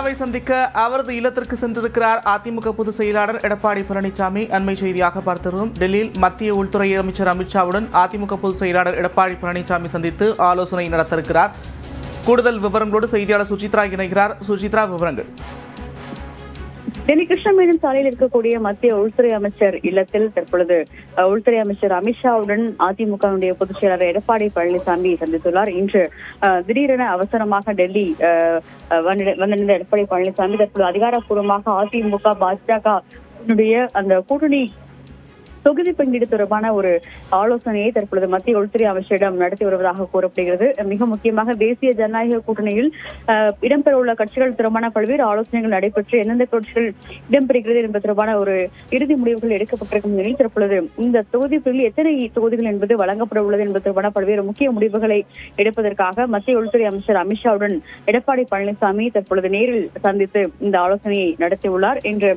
அமித்ஷாவை சந்திக்க அவரது இல்லத்திற்கு சென்றிருக்கிறார் அதிமுக பொதுச் செயலாளர் எடப்பாடி பழனிசாமி. அண்மை செய்தியாக பார்த்திருந்தோம். டெல்லியில் மத்திய உள்துறை அமைச்சர் அமித்ஷாவுடன் அதிமுக பொதுச் செயலாளர் எடப்பாடி பழனிசாமி சந்தித்து ஆலோசனை நடத்திருக்கிறார். கூடுதல் விவரங்களோடு செய்தியாளர் சுசித்ரா இணைகிறார். சுசித்ரா, விவரங்கள். டெல்லி கிருஷ்ணமேனன் சாலையில் இருக்கக்கூடிய மத்திய உள்துறை அமைச்சர் இல்லத்தில் தற்பொழுது உள்துறை அமைச்சர் அமித்ஷாவுடன் அதிமுகவுடைய பொதுச் செயலாளர் எடப்பாடி பழனிசாமி சந்தித்துள்ளார். இன்று திடீரென அவசரமாக டெல்லி வந்திருந்த எடப்பாடி பழனிசாமி தற்பொழுது அதிகாரப்பூர்வமாக அதிமுக பாஜக அந்த கூட்டணி தொகுதி பங்கீடு தொடர்பான ஒரு ஆலோசனையை தற்பொழுது மத்திய உள்துறை அமைச்சரிடம் நடத்தி வருவதாக கூறப்படுகிறது. மிக முக்கியமாக தேசிய ஜனநாயக கூட்டணியில் இடம்பெறவுள்ள கட்சிகள் தொடர்பான பல்வேறு ஆலோசனைகள் நடைபெற்று எந்தெந்த கட்சிகள் இடம்பெறுகிறது என்பது தொடர்பான ஒரு இறுதி முடிவுகள் எடுக்கப்பட்டிருக்கும் நிலையில் தற்பொழுது இந்த தொகுதி பிரிவில் எத்தனை தொகுதிகள் என்பது வழங்கப்பட உள்ளது என்பது தொடர்பான பல்வேறு முக்கிய முடிவுகளை எடுப்பதற்காக மத்திய உள்துறை அமைச்சர் அமித்ஷாவுடன் எடப்பாடி பழனிசாமி தற்பொழுது நேரில் சந்தித்து இந்த ஆலோசனையை நடத்தியுள்ளார். இன்று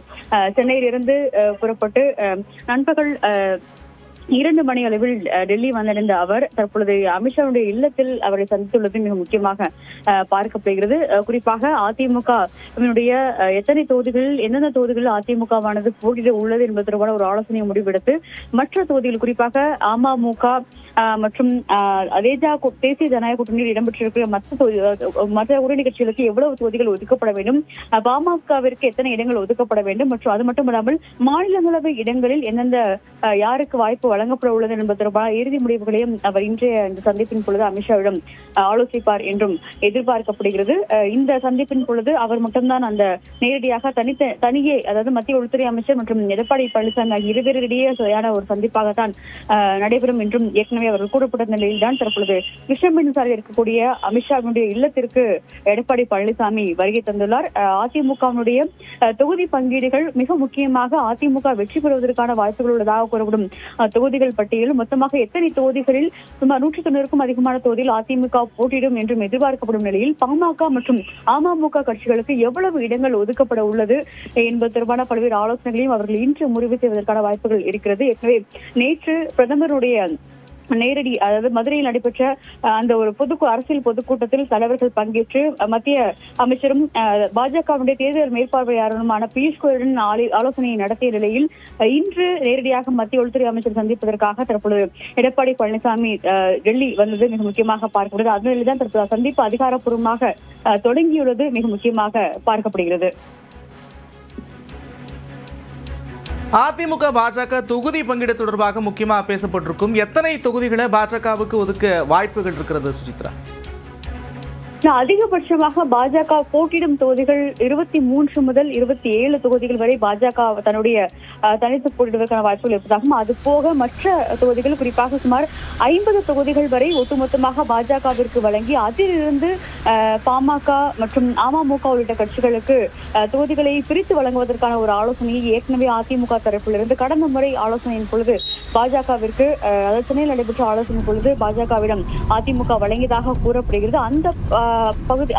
சென்னையிலிருந்து புறப்பட்டு நண்பகல் 2 மணி அளவில் டெல்லி வந்தடைந்த அவர் தற்பொழுது அமித்ஷாவுடைய இல்லத்தில் அவரை சந்தித்துள்ளது மிக முக்கியமாக பார்க்கப்படுகிறது. குறிப்பாக அதிமுக எத்தனை தொகுதிகளில் எந்தெந்த தொகுதிகளில் அதிமுகவானது போட்டியிட உள்ளது என்பது தொடர்பான ஒரு ஆலோசனை முடிவெடுத்து மற்ற தொகுதிகள் குறிப்பாக அமமுக மற்றும் தேசிய ஜனநாயக கூட்டணியில் இடம்பெற்றிருக்கிற மற்ற கூட்டணி கட்சிகளுக்கு எவ்வளவு தொகுதிகள் ஒதுக்கப்பட வேண்டும், பாமகவிற்கு எத்தனை இடங்கள் ஒதுக்கப்பட வேண்டும் மற்றும் அது மட்டுமல்லாமல் மாநிலங்களவை இடங்களில் எந்தெந்த யாருக்கு வாய்ப்பு வழங்கப்பட உள்ளது என்பது தொடர்பான இறுதி முடிவுகளையும் அவர் இன்றைய இந்த சந்திப்பின் பொழுது அமித்ஷாவிடம் ஆலோசிப்பார் என்றும் எதிர்பார்க்கப்படுகிறது. இந்த சந்திப்பின் பொழுது அவர் மட்டும்தான் அந்த நேரடியாக தனியே அதாவது மத்திய உள்துறை அமைச்சர் மற்றும் எடப்பாடி பழனிசாமி ஆகிய இருவரிடையே ஒரு சந்திப்பாகத்தான் நடைபெறும் என்றும் ஏற்கனவே அவர்கள் கூறப்பட்ட நிலையில் தான் தற்பொழுது கிருஷ்ணமேனன் சாலையில் இருக்கக்கூடிய அமித்ஷாவினுடைய இல்லத்திற்கு எடப்பாடி பழனிசாமி வருகை தந்துள்ளார். அதிமுகவினுடைய தொகுதி பங்கீடுகள் மிக முக்கியமாக அதிமுக வெற்றி பெறுவதற்கான வாய்ப்புகள் உள்ளதாக கூறப்படும் தொகுதிகள் பட்டியல் மொத்தமாக எத்தனை தொகுதிகளில் சுமார் 190க்கும் அதிகமான தொகுதியில் அதிமுக போட்டியிடும் என்றும் எதிர்பார்க்கப்படும் நிலையில் பாமக மற்றும் அமமுக கட்சிகளுக்கு எவ்வளவு இடங்கள் ஒதுக்கப்பட உள்ளது என்பது தொடர்பான பல்வேறு ஆலோசனைகளையும் அவர்கள் இன்று முடிவு செய்வதற்கான வாய்ப்புகள் இருக்கிறது. ஏற்கனவே நேற்று பிரதமருடைய நேரடி அதாவது மதுரையில் நடைபெற்ற அந்த ஒரு அரசியல் பொதுக்கூட்டத்தில் தலைவர்கள் பங்கேற்று மத்திய அமைச்சரும் பாஜகவுடைய தேர்தல் மேற்பார்வையாளருமான பியூஷ் கோயலுடன் ஆலோசனையை நடத்திய நிலையில் இன்று நேரடியாக மத்திய உள்துறை அமைச்சர் சந்திப்பதற்காக தற்பொழுது எடப்பாடி பழனிசாமி டெல்லி வந்தது மிக முக்கியமாக பார்க்கப்படுகிறது. அதனால்தான் தற்போது சந்திப்பு அதிகாரப்பூர்வமாக தொடங்கியுள்ளது மிக முக்கியமாக பார்க்கப்படுகிறது. அதிமுக பாஜக தொகுதி பங்கீடு தொடர்பாக முக்கியமாக பேசப்பட்டிருக்கும். எத்தனை தொகுதிகளை பாஜகவுக்கு ஒதுக்க வாய்ப்புகள் இருக்கிறது சுசித்ரா? அதிகபட்சமாக பாஜக போட்டியிடும் தொகுதிகள் 23 முதல் 27 தொகுதிகள் வரை பாஜக தன்னுடைய தனித்து போட்டியிடுவதற்கான வாய்ப்புகள் இருப்பதாகவும் அது போக மற்ற தொகுதிகள் குறிப்பாக சுமார் 50 தொகுதிகள் வரை ஒட்டுமொத்தமாக பாஜகவிற்கு வழங்கி அதிலிருந்து பாமக மற்றும் அமமுக உள்ளிட்ட கட்சிகளுக்கு தொகுதிகளை பிரித்து வழங்குவதற்கான ஒரு ஆலோசனையை ஏற்கனவே அதிமுக தரப்பிலிருந்து கடந்த முறை ஆலோசனையின் பொழுது பாஜகவிற்கு அதாவது சென்னையில் நடைபெற்ற ஆலோசனை பொழுது பாஜகவிடம் அதிமுக வழங்கியதாக கூறப்படுகிறது.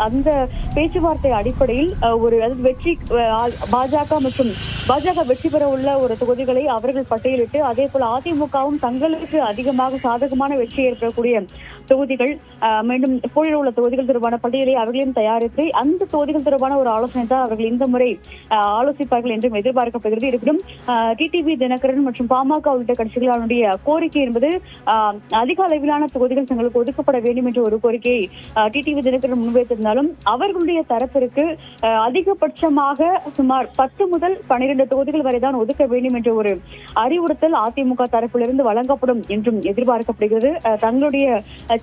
அந்த பேச்சுவார்த்தை அடிப்படையில் ஒரு வெற்றி பாஜக மற்றும் பாஜக வெற்றி பெற உள்ள ஒரு தொகுதிகளை அவர்கள் பட்டியலிட்டு அதே போல அதிமுகவும் தங்களுக்கு அதிகமாக சாதகமான வெற்றி ஏற்படக்கூடிய தொகுதிகள் மீண்டும் போட்டியில் உள்ள தொகுதிகள் தொடர்பான பட்டியலை அவர்களையும் தயாரித்து அந்த தொகுதிகள் தொடர்பான ஒரு ஆலோசனை தான் அவர்கள் இந்த முறை ஆலோசிப்பார்கள் என்றும் எதிர்பார்க்கப்படுகிறது. இருப்பினும் டிடிவி தினகரன் மற்றும் பாமக உள்ளிட்ட கட்சிகளுடைய கோரிக்கை என்பது அதிக அளவிலான தொகுதிகள் தங்களுக்கு ஒதுக்கப்பட வேண்டும் என்ற ஒரு கோரிக்கையை டிடிவி தினகரன் முன்வைத்திருந்தாலும் அவர்களுடைய தரப்பிற்கு அதிகபட்சமாக சுமார் 10 முதல் 12 தொகுதிகள் வரைதான் ஒதுக்க வேண்டும் என்ற ஒரு அறிவுறுத்தல் அதிமுக தரப்பிலிருந்து வழங்கப்படும் என்றும் எதிர்பார்க்கப்படுகிறது. தங்களுடைய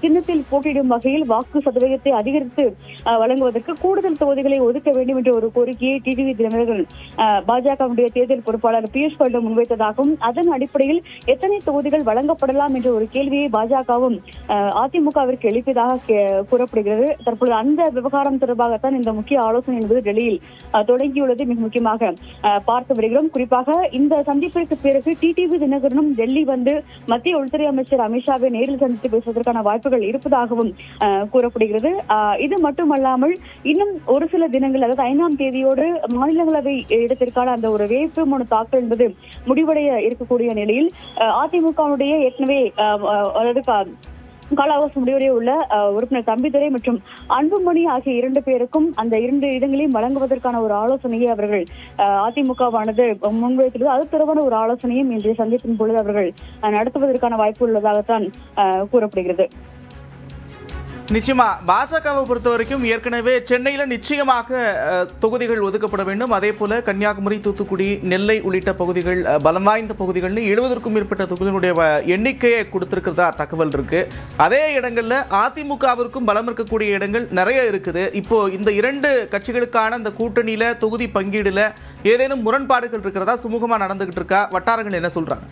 சின்னத்தில் போட்டியிடும் வகையில் வாக்கு சதவீதத்தை அதிகரித்து வழங்குவதற்கு கூடுதல் தொகுதிகளை ஒதுக்க வேண்டும் என்ற ஒரு கோரிக்கையை டிடிவி தினகரன் பாஜகவுடைய தேர்தல் பொறுப்பாளர் பியூஷ் கோயலிடம் முன்வைத்ததாகவும் அதன் அடிப்படையில் எத்தனை தொகுதிகள் வழங்கப்படலாம் என்ற ஒரு கேள்வியை பாஜகவும் அதிமுகவிற்கு எழுப்பியதாக கூறப்படுகிறது. தற்பொழுது அந்த விவகாரம் தொடர்பாகத்தான் இந்த முக்கிய ஆலோசனை என்பது டெல்லியில் தொடங்கியுள்ளது மிக முக்கியமாக பார்த்து வருகிறோம். குறிப்பாக இந்த சந்திப்பிற்கு பிறகு டிடிவி தினகரனும் டெல்லி வந்து மத்திய உள்துறை அமைச்சர் அமித்ஷாவை நேரில் சந்தித்து பேசுவதற்கான வாய்ப்புகள் இருப்பதாகவும் கூறப்படுகிறது. இது மட்டுமல்லாமல் இன்னும் ஒரு சில தினங்கள் அதாவது 5ஆம் தேதியோடு மாநிலங்களவை இடத்திற்கான அந்த ஒரு வேட்பு மனு தாக்கல் என்பது முடிவடைய இருக்கக்கூடிய நிலையில் அதிமுகவுடைய ஏற்கனவே அதாவது கால அவகாசம் முடிவடைய உள்ள உறுப்பினர் தம்பிதுரை மற்றும் அன்புமணி ஆகிய 2 பேருக்கும் அந்த 2 இடங்களையும் வழங்குவதற்கான ஒரு ஆலோசனையை அவர்கள் அதிமுகவானது முன்வைத்துள்ளது. அது தொடர்பான ஒரு ஆலோசனையும் இன்றைய சந்திப்பின் பொழுது அவர்கள் நடத்துவதற்கான வாய்ப்பு உள்ளதாகத்தான் கூறப்படுகிறது. நிச்சயமா பாஜகவை பொறுத்த வரைக்கும் ஏற்கனவே சென்னையில நிச்சயமாக தொகுதிகள் ஒதுக்கப்பட வேண்டும். அதே போல கன்னியாகுமரி, தூத்துக்குடி, நெல்லை உள்ளிட்ட பகுதிகள் பலம் வாய்ந்த பகுதிகள்னு 70க்கும் மேற்பட்ட தொகுதிகளுடைய எண்ணிக்கையை கொடுத்திருக்கிறதா தகவல் இருக்கு. அதே இடங்கள்ல அதிமுகவிற்கும் பலம் இருக்கக்கூடிய இடங்கள் நிறைய இருக்குது. இப்போ இந்த 2 கட்சிகளுக்கான அந்த கூட்டணியில தொகுதி பங்கீடுல ஏதேனும் முரண்பாடுகள் இருக்கிறதா? சுமூகமா நடந்துகிட்டு இருக்கா? வட்டாரங்கள் என்ன சொல்றாங்க?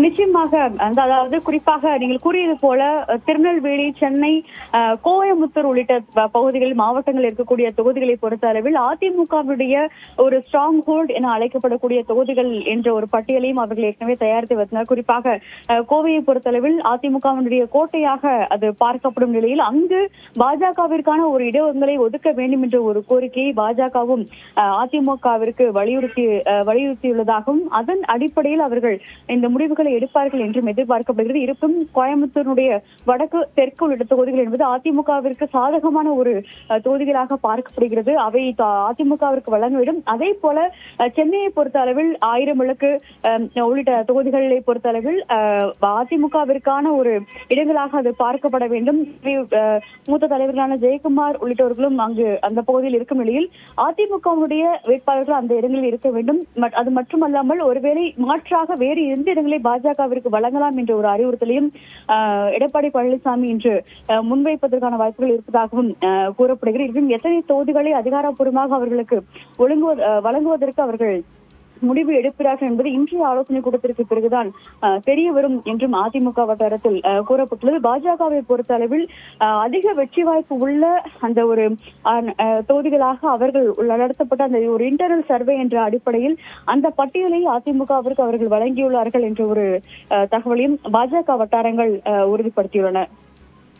நிச்சயமாக அதாவது குறிப்பாக நீங்கள் கூறியது போல திருநெல்வேலி, சென்னை, கோயம்புத்தூர் உள்ளிட்ட பகுதிகள், மாவட்டங்கள் இருக்கக்கூடிய தொகுதிகளை பொறுத்த அளவில் அதிமுகவுடைய ஒரு ஸ்ட்ராங் ஹோல்ட் என அழைக்கப்படக்கூடிய தொகுதிகள் என்ற ஒரு பட்டியலையும் அவர்கள் ஏற்கனவே தயாரித்து வைத்தனர். குறிப்பாக கோவையை பொறுத்தளவில் அதிமுகவினுடைய கோட்டையாக அது பார்க்கப்படும் நிலையில் அங்கு பாஜகவிற்கான ஒரு இடங்களை ஒதுக்க வேண்டும் என்ற ஒரு கோரிக்கையை பாஜகவும் அதிமுகவிற்கு வலியுறுத்தியுள்ளதாகவும் அதன் அடிப்படையில் அவர்கள் இந்த முடிவுகளை எடுப்பார்கள் என்றும் எதிர்பார்க்கப்படுகிறது. இருப்பும் கோயம்புத்தூருடைய வடக்கு, தெற்கு உள்ளிட்ட தொகுதிகள் என்பது அதிமுகவிற்கு சாதகமான ஒரு தொகுதிகளாக பார்க்கப்படுகிறது. அவை அதிமுகவிற்கு வழங்க வேண்டும். அதே போல சென்னையை பொறுத்த அளவில் 1000 விளக்கு உள்ளிட்ட தொகுதிகளை பொறுத்த அளவில் அதிமுகவிற்கான ஒரு இடங்களாக அது பார்க்கப்பட வேண்டும். மூத்த தலைவர்களான ஜெயக்குமார் உள்ளிட்டவர்களும் அங்கு அந்த பகுதியில் இருக்கும் நிலையில் அதிமுகவுடைய வேட்பாளர்கள் அந்த இடங்களில் இருக்க வேண்டும். அது மட்டுமல்லாமல் ஒருவேளை மாற்றாக வேறு எந்த இடங்களை பாஜகவிற்கு வழங்கலாம் என்ற ஒரு அறிவுறுத்தலையும் எடப்பாடி பழனிசாமி இன்று முன்வைப்பதற்கான வாய்ப்புகள் இருப்பதாகவும் கூறப்படுகிறது. எத்தனை தொகுதிகளை அதிகாரப்பூர்வமாக அவர்களுக்கு வழங்குவதற்கு அவர்கள் முடிவு எடுக்கிறார்கள் என்பது இன்றைய ஆலோசனை கூட்டத்திற்கு பிறகுதான் தெரிய வரும் என்றும் அதிமுக வட்டாரத்தில் கூறப்பட்டுள்ளது. பாஜகவை பொறுத்த அளவில் அதிக வெற்றி வாய்ப்பு உள்ள அந்த ஒரு தொகுதிகளாக அவர்கள் நடத்தப்பட்ட அந்த ஒரு இன்டர்னல் சர்வே என்ற அடிப்படையில் அந்த பட்டியலை அதிமுகவிற்கு அவர்கள் வழங்கியுள்ளார்கள் என்ற ஒரு தகவலையும் பாஜக வட்டாரங்கள் உறுதிப்படுத்தியுள்ளன.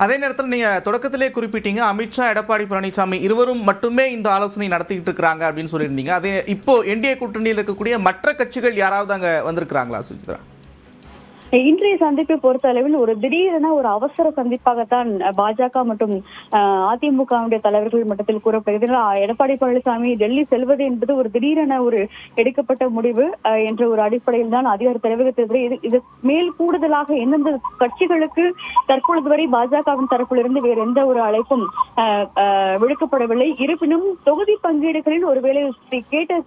அதே நேரத்தில் நீங்க தொடக்கத்திலே குறிப்பிட்டீங்க அமித்ஷா, எடப்பாடி பழனிசாமி இருவரும் மட்டுமே இந்த ஆலோசனை நடத்திட்டு இருக்காங்க அப்படின்னு சொல்லியிருந்தீங்க. அதே இப்போ என்டிஏ கூட்டணியில் இருக்கக்கூடிய மற்ற கட்சிகள் யாராவது அங்க வந்திருக்கிறாங்களா சுஜித்ரா? இன்றைய சந்திப்பை பொறுத்த அளவில் ஒரு திடீரென ஒரு அவசர சந்திப்பாகத்தான் பாஜக மற்றும் அதிமுகவுடைய தலைவர்கள் மட்டத்தில் கூறப்படுகிறது. எடப்பாடி பழனிசாமி டெல்லி செல்வது என்பது ஒரு திடீரென ஒரு எடுக்கப்பட்ட முடிவு என்ற ஒரு அடிப்படையில் தான் அதிகார தலைவர்கள் இது மேல் கூடுதலாக எந்தெந்த கட்சிகளுக்கு தற்பொழுது வரை பாஜகவின் தரப்பிலிருந்து வேறு எந்த ஒரு அழைப்பும் விடுக்கப்படவில்லை. இருப்பினும் தொகுதி பங்கீடுகளில் ஒருவேளை கேட்ட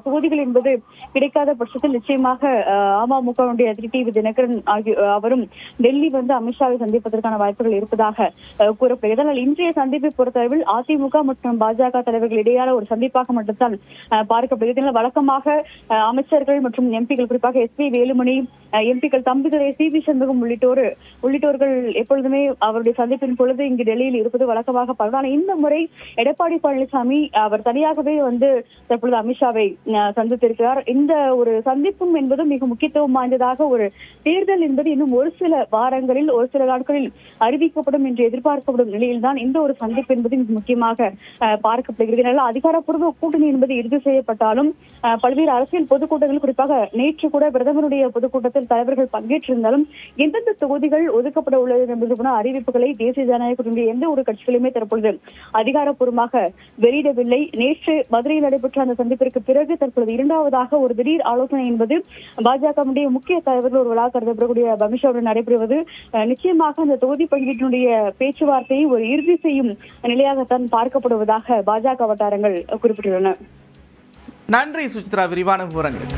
தொகுதிகள் என்பது கிடைக்காத பட்சத்தில் நிச்சயமாக அமமுகவுடைய டிடிவி தினகரன் அவரும் டெல்லி வந்து அமித்ஷாவை சந்திப்பதற்கான வாய்ப்புகள் இருப்பதாக கூறப்படுகிறது. ஆனால் இன்றைய சந்திப்பை பொறுத்தளவில் அதிமுக மற்றும் பாஜக தலைவர்கள் இடையான ஒரு சந்திப்பாக மட்டும்தான் பார்க்கப்படுகிறது. வழக்கமாக அமைச்சர்கள் மற்றும் எம்பிக்கள், குறிப்பாக SP வேலுமணி, எம்பிக்கள் தம்பிதுரை, CP சண்முகம் உள்ளிட்டோர்கள் எப்பொழுதுமே அவருடைய சந்திப்பின் பொழுது இங்கு டெல்லியில் இருப்பது வழக்கமாக பார்க்கலாம். இந்த முறை எடப்பாடி பழனிசாமி அவர் தனியாகவே வந்து தற்பொழுது அமித்ஷாவை சந்தித்திருக்கிறார். இந்த ஒரு சந்திப்பும் என்பது மிக முக்கியத்துவம் வாய்ந்ததாக ஒரு தேர்தல் என்பது இன்னும் ஒரு சில வாரங்களில், ஒரு சில நாட்களில் அறிவிக்கப்படும் என்று எதிர்பார்க்கப்படும் நிலையில் தான் இந்த ஒரு சந்திப்பு என்பது மிக முக்கியமாக பார்க்கப்படுகிறது. அதிகாரப்பூர்வ கூட்டணி என்பது இறுதி செய்யப்பட்டாலும் பல்வேறு அரசியல் பொதுக்கூட்டங்கள், குறிப்பாக நேற்று கூட பிரதமருடைய பொதுக்கூட்டத்தில் தலைவர்கள் பங்கேற்றிருந்தாலும் எந்தெந்த தொகுதிகள் ஒதுக்கப்பட உள்ளது என்பது போன அறிவிப்புகளை தேசிய ஜனநாயக கூட்டணி எந்த ஒரு கட்சிகளுமே தற்பொழுது அதிகாரப்பூர்வமாக வெளியிடவில்லை. நேற்று மதுரையில் நடைபெற்ற அந்த சந்திப்பிற்கு பிறகு தற்பொழுது இரண்டாவதாக ஒரு திடீர் ஆலோசனை என்பது பாஜகவுடைய முக்கிய தலைவர்கள் ஒரு கருதப்படக்கூடிய அமித்ஷாவுடன் நடைபெறுவது நிச்சயமாக அந்த தொகுதி பங்கீட்டினுடைய பேச்சுவார்த்தையை ஒரு இறுதி செய்யும் நிலையாகத்தான் பார்க்கப்படுவதாக பாஜக வட்டாரங்கள் குறிப்பிட்டுள்ளன. நன்றி சுசித்ரா, விரிவான விவரங்கள்.